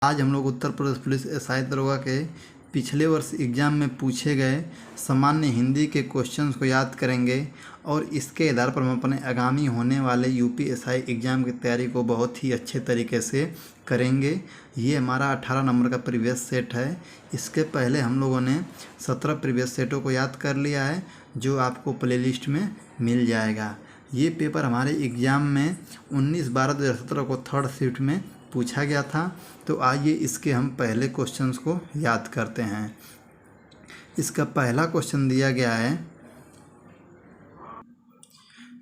आज हम लोग उत्तर प्रदेश पुलिस एसआई दरोगा के पिछले वर्ष एग्ज़ाम में पूछे गए सामान्य हिंदी के क्वेश्चंस को याद करेंगे और इसके आधार पर हम अपने आगामी होने वाले यूपी एसआई एग्ज़ाम की तैयारी को बहुत ही अच्छे तरीके से करेंगे। ये हमारा 18 नंबर का प्रीवियस सेट है। इसके पहले हम लोगों ने 17 प्रीवियस सेटों को याद कर लिया है, जो आपको प्लेलिस्ट में मिल जाएगा। ये पेपर हमारे एग्ज़ाम में 19/12/2017 को थर्ड शिफ्ट में पूछा गया था। तो आइए इसके हम पहले क्वेश्चंस को याद करते हैं। इसका पहला क्वेश्चन दिया गया है,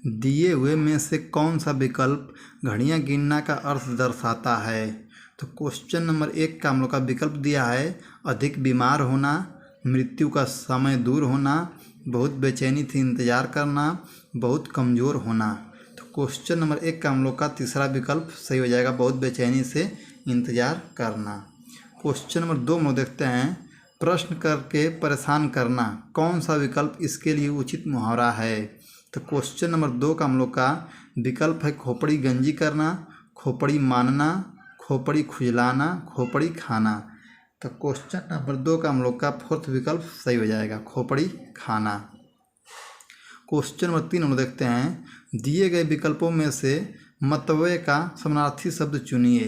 दिए हुए में से कौन सा विकल्प घड़ियां गिनना का अर्थ दर्शाता है। तो क्वेश्चन नंबर 1 का हम लोग का विकल्प दिया है, अधिक बीमार होना, मृत्यु का समय दूर होना, बहुत बेचैनी थी इंतज़ार करना, बहुत कमज़ोर होना। तो क्वेश्चन नंबर 1 का हम लोग का तीसरा विकल्प सही हो जाएगा, बहुत बेचैनी से इंतज़ार करना। क्वेश्चन नंबर 2 में देखते हैं, प्रश्न करके परेशान करना, कौन सा विकल्प इसके लिए उचित मुहावरा है। तो क्वेश्चन नंबर 2 का हम लोग का विकल्प है, खोपड़ी गंजी करना, खोपड़ी मानना, खोपड़ी खुजलाना, खोपड़ी खाना। तो क्वेश्चन नंबर 2 का हम लोग का फोर्थ विकल्प सही हो जाएगा, खोपड़ी खाना। क्वेश्चन नंबर 3 हम लोग देखते हैं, दिए गए विकल्पों में से मतव्य का समानार्थी शब्द चुनिए।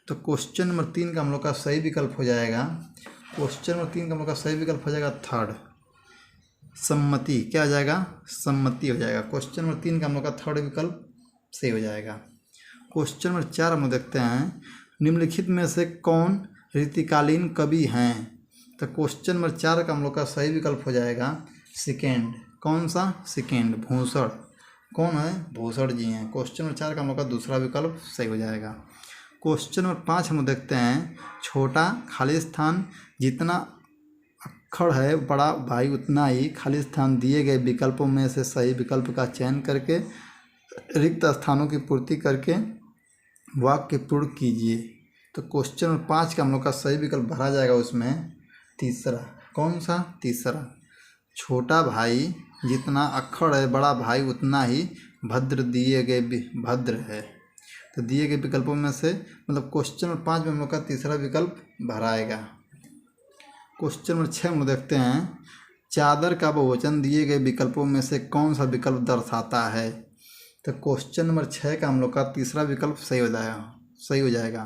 तो क्वेश्चन नंबर 3 का हम लोग का सही विकल्प हो जाएगा, क्वेश्चन नंबर 3 का हम लोग का सही विकल्प हो जाएगा थर्ड, सम्मति। क्या हो जाएगा, सम्मति हो जाएगा। क्वेश्चन नंबर 3 का हम लोग का थर्ड विकल्प सही हो जाएगा। क्वेश्चन नंबर 4 हम लोग देखते हैं, निम्नलिखित में से कौन रीतिकालीन कवि हैं। तो क्वेश्चन नंबर 4 का हम लोग का सही विकल्प हो जाएगा सेकेंड। कौन सा, सेकेंड, भूषण। कौन है, भूषण जी हैं। क्वेश्चन नंबर 4 का हम लोग का दूसरा विकल्प सही हो जाएगा। क्वेश्चन नंबर 5 हम देखते हैं, छोटा खाली स्थान, जितना अक्षर है बड़ा भाई उतना ही खाली स्थान, दिए गए विकल्पों में से सही विकल्प का चयन करके रिक्त स्थानों की पूर्ति करके वाक्य पूर्ण कीजिए। तो क्वेश्चन नंबर 5 का हम लोग का सही विकल्प भरा जाएगा उसमें तीसरा। कौन सा, तीसरा, छोटा भाई जितना अक्षर है बड़ा भाई उतना ही भद्र, दिए गए भद्र है। तो दिए गए विकल्पों में से मतलब क्वेश्चन नंबर 5 में हम लोग का तीसरा विकल्प भराएगा। क्वेश्चन नंबर 6 में देखते हैं, चादर का बहुवचन दिए गए विकल्पों में से कौन सा विकल्प दर्शाता है। तो क्वेश्चन नंबर 6 का हम लोग का तीसरा विकल्प सही हो जाएगा।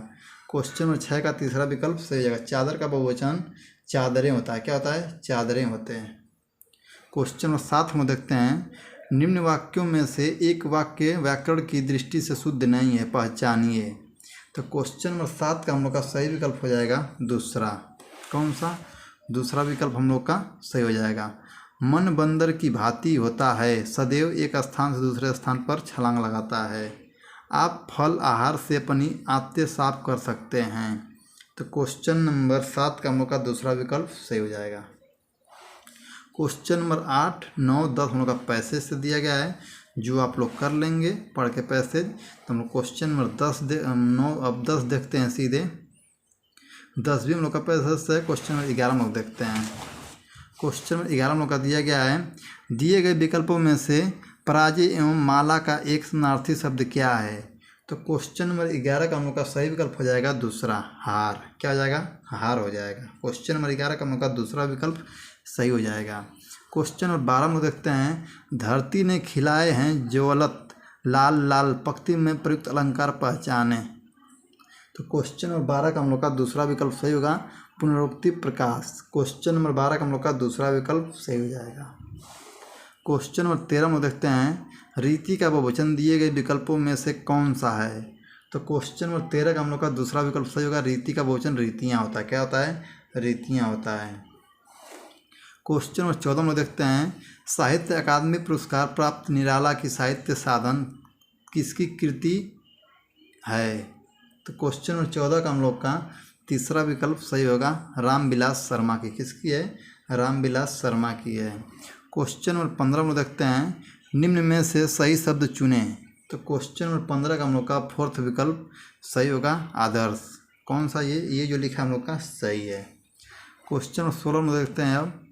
क्वेश्चन नंबर 6 का तीसरा विकल्प सही हो जाएगा। चादर का बहुवचन चादरें होता है। क्या होता है, चादरें होते हैं। क्वेश्चन नंबर 7 में देखते हैं, निम्न वाक्यों में से एक वाक्य व्याकरण की दृष्टि से शुद्ध नहीं है, पहचानिए। तो क्वेश्चन नंबर 7 का हम लोग का सही विकल्प हो जाएगा दूसरा। कौन सा, दूसरा विकल्प हम लोग का सही हो जाएगा। मन बंदर की भांति होता है, सदैव एक स्थान से दूसरे स्थान पर छलांग लगाता है। आप फल आहार से अपनी आंतें साफ कर सकते हैं। तो क्वेश्चन नंबर 7 का हम लोग का दूसरा विकल्प सही हो जाएगा। क्वेश्चन नंबर 8, 9, 10 हम लोग का पैसेज से दिया गया है, जो आप लोग कर लेंगे पढ़ के पैसेज। तो हम लोग क्वेश्चन नंबर 10 देखते हैं सीधे। 10 भी हम लोग का पैसेज से। क्वेश्चन नंबर 11 हम लोग देखते हैं। क्वेश्चन नंबर 11 हम लोग का दिया गया है, दिए गए विकल्पों में से पराजय एवं माला का एक समानार्थी शब्द क्या है। तो क्वेश्चन नंबर 11 का हम लोग का सही विकल्प हो जाएगा दूसरा, हार। क्या हो जाएगा, हार हो जाएगा। क्वेश्चन नंबर 11 का हम लोग का दूसरा विकल्प सही हो जाएगा। क्वेश्चन नंबर 12 में देखते हैं, धरती ने खिलाए हैं ज्वलत लाल लाल, पंक्ति में प्रयुक्त अलंकार पहचाने। तो क्वेश्चन नंबर 12 का हम लोग का दूसरा विकल्प सही होगा, पुनरुक्ति प्रकाश। क्वेश्चन नंबर 12 का हम लोग का दूसरा विकल्प सही हो जाएगा। क्वेश्चन नंबर 13 में देखते हैं, रीति का बहुवचन दिए गए विकल्पों में से कौन सा है। तो क्वेश्चन नंबर 13 का हम लोग का दूसरा विकल्प सही होगा, रीति का बहुवचन रीतियाँ होता है। क्या होता है, रीतियाँ होता है। क्वेश्चन नंबर 14 में देखते हैं, साहित्य अकादमी पुरस्कार प्राप्त निराला की साहित्य साधन किसकी कृति है। तो क्वेश्चन नंबर 14 का हम लोग का तीसरा विकल्प सही होगा, रामविलास शर्मा की। किसकी है, रामविलास शर्मा की है। क्वेश्चन नंबर 15 में देखते हैं, निम्न में से सही शब्द चुने। तो क्वेश्चन नंबर 15 का हम लोग का फोर्थ विकल्प सही होगा, आदर्श। कौन सा, ये जो लिखा हम लोग का सही है। क्वेश्चन नंबर 16 में देखते हैं, अब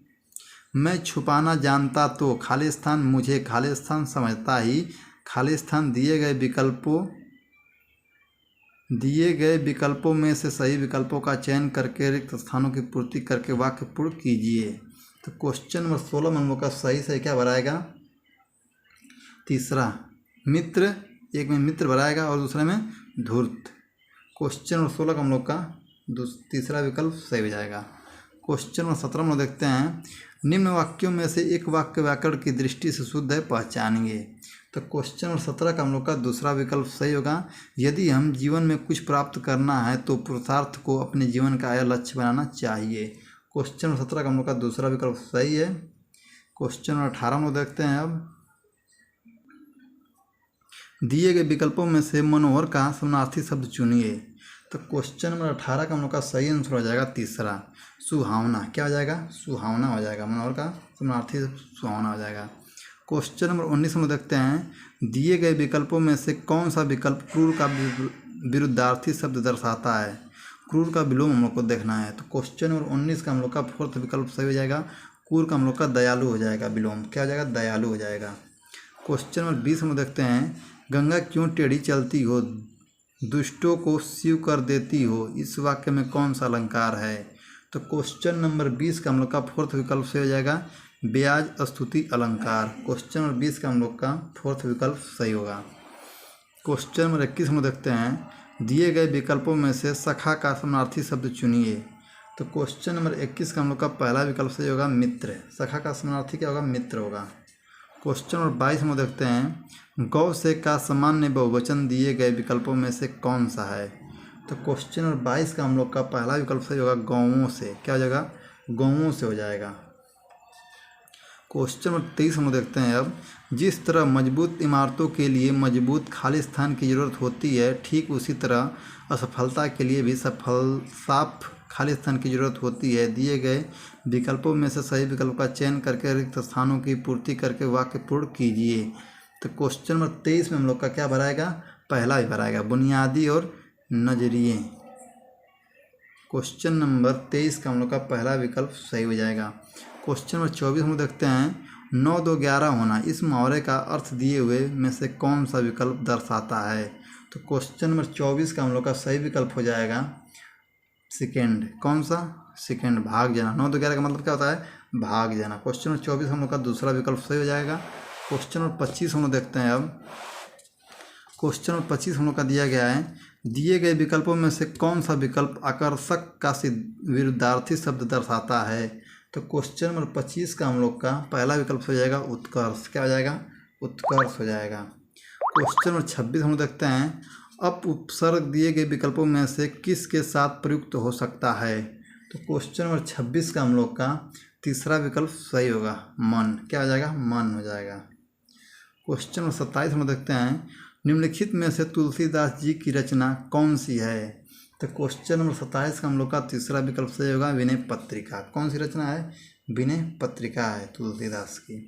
मैं छुपाना जानता तो खाली स्थान मुझे खाली स्थान समझता ही, खाली स्थान दिए गए विकल्पों दिए गए विकल्पों में से सही विकल्पों का चयन करके रिक्त स्थानों की पूर्ति करके वाक्य पूर्ण कीजिए। तो क्वेश्चन नंबर 16 में हम लोग का सही क्या भराएगा? तीसरा मित्र, एक में मित्र भराएगा और दूसरे में धूर्त। क्वेश्चन नंबर 16 का हम लोग का तीसरा विकल्प सही हो जाएगा। क्वेश्चन नंबर 17 में देखते हैं, निम्न वाक्यों में से एक वाक्य व्याकरण की दृष्टि से शुद्ध है, पहचानिए। तो क्वेश्चन नंबर 17 का हम लोग का दूसरा विकल्प सही होगा। यदि हम जीवन में कुछ प्राप्त करना है तो पुरुषार्थ को अपने जीवन का यह लक्ष्य बनाना चाहिए। क्वेश्चन नंबर 17 का हम लोग का दूसरा विकल्प सही है। क्वेश्चन नंबर 18 में देखते हैं, अब दिए गए विकल्पों में से मनोहर का समानार्थी शब्द चुनिए। तो क्वेश्चन नंबर 18 का हम लोग का सही आंसर हो जाएगा तीसरा, सुहावना। क्या हो जाएगा? सुहावना हो जाएगा। मनोहर का समानार्थी सुहावना हो जाएगा। क्वेश्चन नंबर 19 में देखते हैं, दिए गए विकल्पों में से कौन सा विकल्प क्रूर का विरुद्धार्थी शब्द दर्शाता है? क्रूर का विलोम हम लोग को देखना है। तो क्वेश्चन नंबर 19 का हम लोग का फोर्थ विकल्प सही हो जाएगा। क्रूर का हम लोग का दयालु हो जाएगा, विलोम क्या हो जाएगा? दयालु हो जाएगा। क्वेश्चन नंबर 20 में देखते हैं, गंगा क्यों टेढ़ी चलती हो, दुष्टों को शिव कर देती हो, इस वाक्य में कौन सा अलंकार है? तो क्वेश्चन नंबर 20 का हम लोग का फोर्थ विकल्प सही हो जाएगा, ब्याज स्तुति अलंकार। क्वेश्चन नंबर 20 का हम लोग का फोर्थ विकल्प सही होगा। क्वेश्चन नंबर 21 में देखते हैं, दिए गए विकल्पों में से सखा का समानार्थी शब्द चुनिए। तो क्वेश्चन नंबर 21 का हम लोग का पहला विकल्प सही होगा, मित्र। सखा का समानार्थी क्या होगा? मित्र होगा। क्वेश्चन नंबर 22 में देखते हैं, गौ से का सामान्य बहुवचन दिए गए विकल्पों में से कौन सा है? तो क्वेश्चन नंबर 22 का हम लोग का पहला विकल्प सही होगा, गौओं से। क्या हो जाएगा? गौओं से हो जाएगा। क्वेश्चन नंबर 23 हम देखते हैं, अब जिस तरह मजबूत इमारतों के लिए मजबूत खाली स्थान की ज़रूरत होती है, ठीक उसी तरह असफलता के लिए भी साफ खाली स्थान की ज़रूरत होती है। दिए गए विकल्पों में से सही विकल्प का चयन करके रिक्त स्थानों की पूर्ति करके वाक्य पूर्ण कीजिए। तो क्वेश्चन नंबर 23 में हम लोग का क्या भराएगा? पहला ही भराएगा, बुनियादी और नजरिए। क्वेश्चन नंबर 23 का हम लोग का पहला विकल्प सही हो जाएगा। क्वेश्चन नंबर 24 हम देखते हैं, 9 2 11 होना, इस मुहावरे का अर्थ दिए हुए में से कौन सा विकल्प दर्शाता है? तो क्वेश्चन नंबर 24 का हम लोग का सही विकल्प हो जाएगा सेकेंड। कौन सा? सेकेंड, भाग जाना। 9 2 11 का मतलब क्या होता है? भाग जाना। क्वेश्चन नंबर 24 हम लोग का दूसरा विकल्प सही हो जाएगा। क्वेश्चन नंबर 25 हम लोग देखते हैं, अब क्वेश्चन नंबर 25 हम लोग का दिया गया है, दिए गए विकल्पों में से कौन सा विकल्प आकर्षक का विरुद्धार्थी शब्द दर्शाता है? तो क्वेश्चन नंबर 25 का हम लोग का पहला विकल्प हो जाएगा, उत्कर्ष। क्या हो जाएगा? उत्कर्ष हो जाएगा। क्वेश्चन नंबर 26 हम देखते हैं, अप उपसर्ग दिए गए विकल्पों में से किसके साथ प्रयुक्त हो सकता है? तो क्वेश्चन नंबर 26 का हम लोग का तीसरा विकल्प सही होगा, मन। क्या हो जाएगा? मन हो जाएगा। क्वेश्चन नंबर 27 हम देखते हैं, निम्नलिखित में से तुलसीदास जी की रचना कौन सी है? तो क्वेश्चन नंबर 27 का हम लोग का तीसरा विकल्प सही होगा, विनय पत्रिका। कौन सी रचना है? विनय पत्रिका है तुलसीदास की।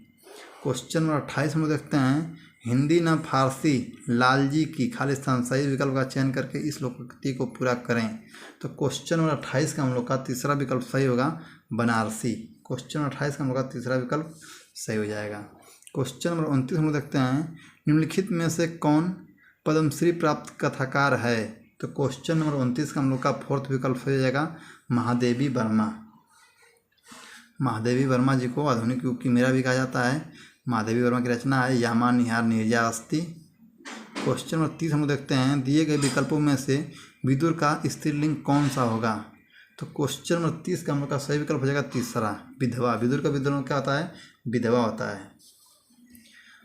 क्वेश्चन नंबर 28 हम देखते हैं, हिंदी न फारसी लालजी की, खाली स्थान सही विकल्प का चयन करके इस लोकोक्ति को पूरा करें। तो क्वेश्चन नंबर 28 का हम लोग का तीसरा विकल्प सही होगा, बनारसी। क्वेश्चन नंबर 28 का हम लोग का तीसरा विकल्प सही हो जाएगा। क्वेश्चन नंबर 29 हम लोग देखते हैं, निम्नलिखित में से कौन पद्मश्री प्राप्त कथाकार है? तो क्वेश्चन नंबर 29 का हम लोग का फोर्थ विकल्प सही हो जाएगा, महादेवी वर्मा। महादेवी वर्मा जी को आधुनिक युग की मीरा भी कहा जाता है। महादेवी वर्मा की रचना है यामा निहार निर्जा अस्ति। क्वेश्चन नंबर 30 हम देखते हैं, दिए गए विकल्पों में से विदुर का स्त्रीलिंग कौन सा होगा? तो क्वेश्चन नंबर 30 का हम लोग का सही विकल्प हो जाएगा तीसरा, विधवा। विदुर का विद्रोह क्या होता है? विधवा होता है।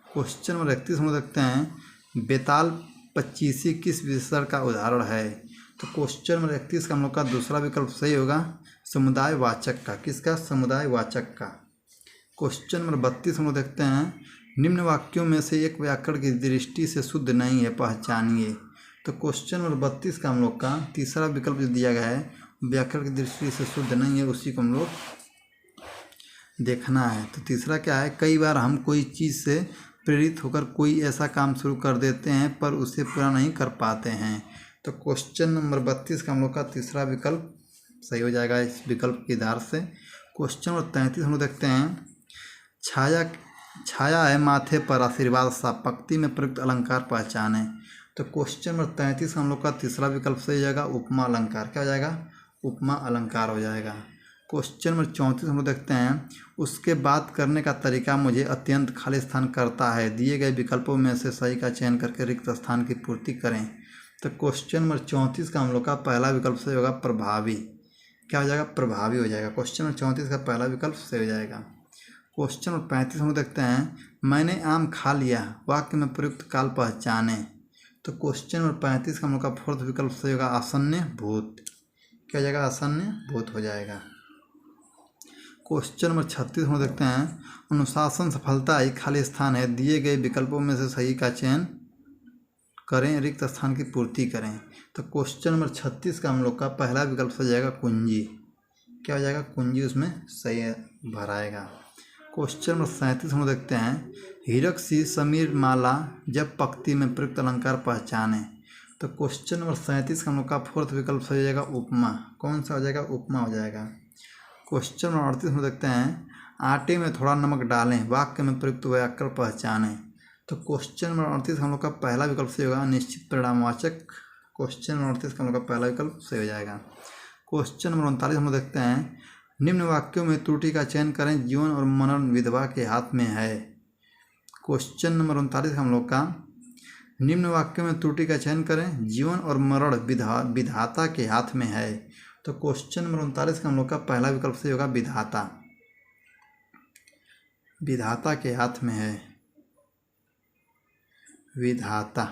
क्वेश्चन नंबर 31 हम देखते हैं, बेताल पच्चीसी किस विशेषण का उदाहरण है? तो क्वेश्चन नंबर 31 का हम लोग का दूसरा विकल्प सही होगा, समुदायवाचक का। किसका? समुदायवाचक का। क्वेश्चन नंबर 32 हम लोग देखते हैं, निम्न वाक्यों में से एक व्याकरण की दृष्टि से शुद्ध नहीं है, पहचानिए। तो क्वेश्चन नंबर 32 का हम लोग का तीसरा विकल्प जो दिया गया है, व्याकरण की दृष्टि से शुद्ध नहीं है, उसी को हम लोग देखना है। तो तीसरा क्या है? कई बार हम कोई चीज़ से प्रेरित होकर कोई ऐसा काम शुरू कर देते हैं पर उसे पूरा नहीं कर पाते हैं। तो क्वेश्चन नंबर 32 का हम लोग का तीसरा विकल्प सही हो जाएगा इस विकल्प के आधार से। क्वेश्चन नंबर 33 हम लोग देखते हैं, छाया है माथे पर आशीर्वाद सा, पंक्ति में प्रयुक्त अलंकार पहचाने। तो क्वेश्चन नंबर 33 हम लोग का तीसरा विकल्प सही हो जाएगा उपमा अलंकार। क्या हो जाएगा? उपमा अलंकार हो जाएगा। क्वेश्चन नंबर 34 हम लोग देखते हैं, उसके बाद करने का तरीका मुझे अत्यंत खाली स्थान करता है, दिए गए विकल्पों में से सही का चयन करके रिक्त स्थान की पूर्ति करें। तो क्वेश्चन नंबर 34 का हम लोग का पहला विकल्प सही होगा प्रभावी। क्या हो जाएगा? प्रभावी हो जाएगा। क्वेश्चन नंबर 34 का पहला विकल्प सही हो जाएगा। क्वेश्चन नंबर 35 हम लोग देखते हैं, मैंने आम खा लिया, वाक्य में प्रयुक्त काल पहचाने। तो क्वेश्चन नंबर 35 का हम लोग का फोर्थ विकल्प सही होगा आसन्न भूत। क्या हो जाएगा? आसन्न भूत हो जाएगा। क्वेश्चन नंबर 36 हम देखते हैं, अनुशासन सफलता ही खाली स्थान है, दिए गए विकल्पों में से सही का चयन करें, रिक्त स्थान की पूर्ति करें। तो क्वेश्चन नंबर 36 का हम लोग का पहला विकल्प सही जाएगा कुंजी। क्या हो जाएगा? कुंजी उसमें सही भराएगा। क्वेश्चन नंबर 37 हम देखते हैं, हीरक सी समीर माला जब पंक्ति में प्रयुक्त अलंकार पहचाने। तो क्वेश्चन नंबर 37 का हम लोग का फोर्थ विकल्प सही हो जाएगा उपमा। कौन सा हो जाएगा? उपमा हो जाएगा। क्वेश्चन नंबर 38 में देखते हैं, आटे में थोड़ा नमक डालें, वाक्य में प्रयुक्त व्याकरण पहचाने। तो क्वेश्चन नंबर 38 हम लोग का पहला विकल्प सही होगा निश्चित परिणामवाचक। क्वेश्चन नंबर 38 का हम लोग का पहला विकल्प सही हो जाएगा। क्वेश्चन नंबर 39 हम लोग देखते हैं, निम्न वाक्यों में त्रुटि का चयन करें, जीवन और मरण विधवा के हाथ में है। क्वेश्चन नंबर 39 हम लोग का, निम्न वाक्यों में त्रुटि का चयन करें, जीवन और मरण विधाता के हाथ में है। तो क्वेश्चन नंबर 39 का हम लोग का पहला विकल्प सही होगा विधाता। विधाता के हाथ में है, विधाता।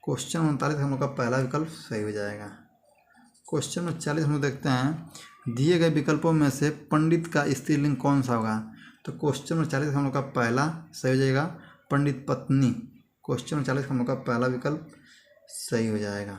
क्वेश्चन 39 हम लोग का पहला विकल्प सही हो जाएगा। क्वेश्चन नंबर 40 हम लोग देखते हैं, दिए गए विकल्पों में से पंडित का स्त्रीलिंग कौन सा होगा। तो क्वेश्चन नंबर 40 हम लोग का पहला सही हो जाएगा पंडित पत्नी। क्वेश्चन नंबर 40 हम लोग का पहला विकल्प सही हो जाएगा।